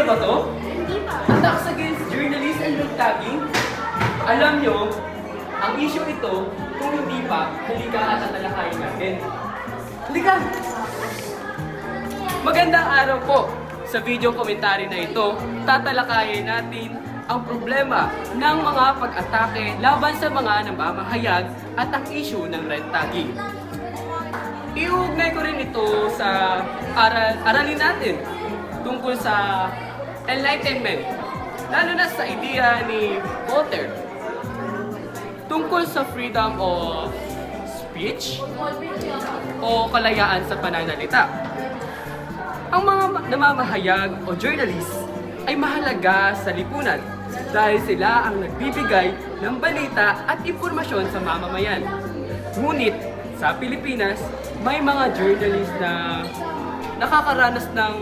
niyo ba to? Hindi pa. Attacks against journalists and red tagging? Alam nyo, ang issue ito, kung hindi pa, halika at tatalakayin natin. Halika! Magandang araw po! Sa video komentary na ito, tatalakayin natin ang problema ng mga pag-atake laban sa mga namamahayag at ang issue ng red tagging. Iuugnay ko rin ito sa aralin natin tungkol sa enlightenment, lalo na sa idea ni Voltaire tungkol sa freedom of speech o kalayaan sa pananalita. Ang mga namamahayag o journalists ay mahalaga sa lipunan dahil sila ang nagbibigay ng balita at impormasyon sa mamamayan. Ngunit sa Pilipinas, may mga journalists na nakakaranas ng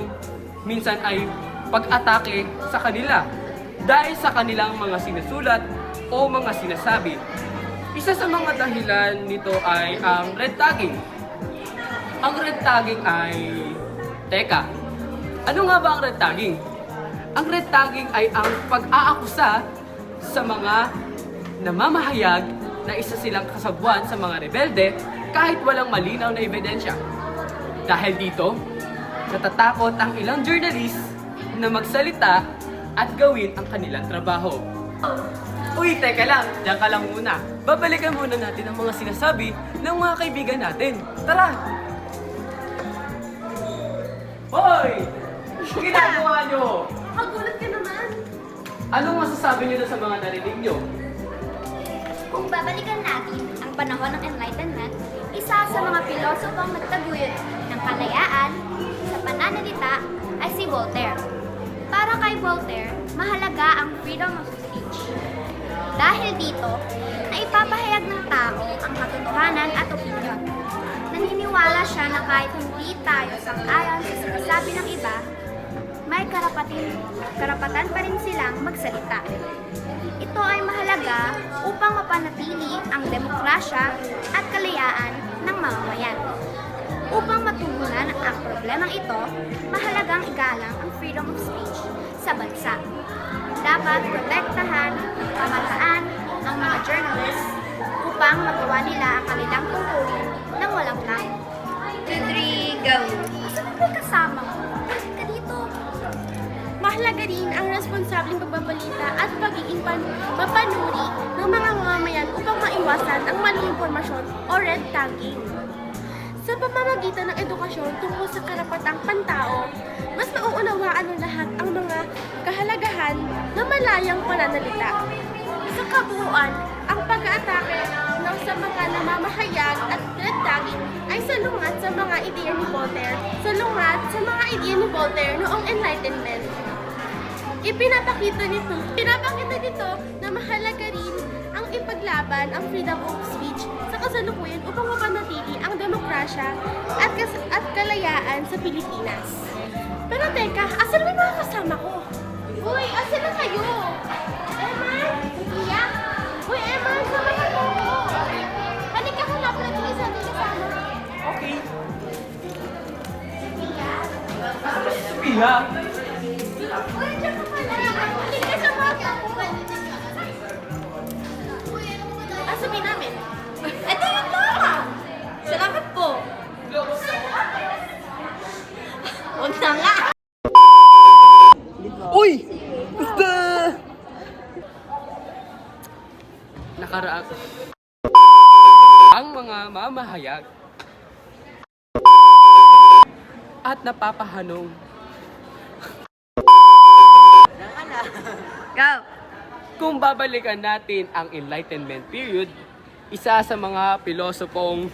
minsan ay pag-atake sa kanila dahil sa kanilang mga sinusulat o mga sinasabi. Isa sa mga dahilan nito ay ang red tagging. Ang red tagging ay... Teka, ano nga ba ang red tagging? Ang red tagging ay ang pag-aakusa sa mga namamahayag na isa silang kasabwat sa mga rebelde kahit walang malinaw na ebidensya. Dahil dito, natatakot ang ilang journalist na magsalita at gawin ang kanilang trabaho. Uy, teka lang, diyan ka lang muna. Babalikan muna natin ang mga sinasabi ng mga kaibigan natin. Tara! Hoy! Ginagawa nyo? Kagulat ka naman. Anong masasabi nyo sa mga narinig nyo? Kung babalikan natin ang panahon ng Enlightenment, isa sa mga pilosopong nagtaguyod ng kalayaan sa pananalita ay si Voltaire. Para kay Voltaire, mahalaga ang freedom of speech. Dahil dito, naipapahayag ng tao ang katotohanan at opinyon. Naniniwala siya na kahit hindi tayo sang-ayon sa sinasabi ng iba, may karapatan pa rin silang magsalita. Ito ay mahalaga upang mapanatili ang demokrasya at kalayaan ng mamamayan. Upang matugunan ang problemang ito, mahalagang igalang ang freedom of speech sa bansa. Dapat protektahan ng pamahalaan ang mga journalists upang magawa nila ang kanilang tungkulin ng walang tayo. Rodrigo, asan ang may kasama mo? Bakit ka dito? Mahalaga rin ang responsableng pagbabalita at pagiging mapanuri ng mga mamamayan upang maiwasan ang maling impormasyon o red tagging. Sa pamamagitan ng edukasyon tungkol sa karapatang pantao, mas mauunawaan ng lahat ang mga kahalagahan ng malayang pananalita. Sa kabuuan, ang pag-aatake ng sa mga namamahayag at red tagging ay salungat sa mga ideya ni Voltaire, noong Enlightenment. Ipinapakita nito na mahalaga rin ang ipaglaban ang freedom of speech sa kasalukuyan upang mapanatili ang demokrasya at kalayaan sa Pilipinas. Pero teka, asan may mga kasama ko? Uy, asan na kayo? Emma? Iya? Uy, Emma, sama ka mo! Halika, hanap natin isa natin kasama. Okay. Iya? Pia! Uy, diyan ka pala. Halika sa mga ko. Sabihin namin. Ito yung tama. Salamat po. Huwag na nga. Uy! Basta! Nakaraan. Ang mga mamahayag at napapahanong. Go. Kung babalikan natin ang Enlightenment period, isa sa mga pilosopong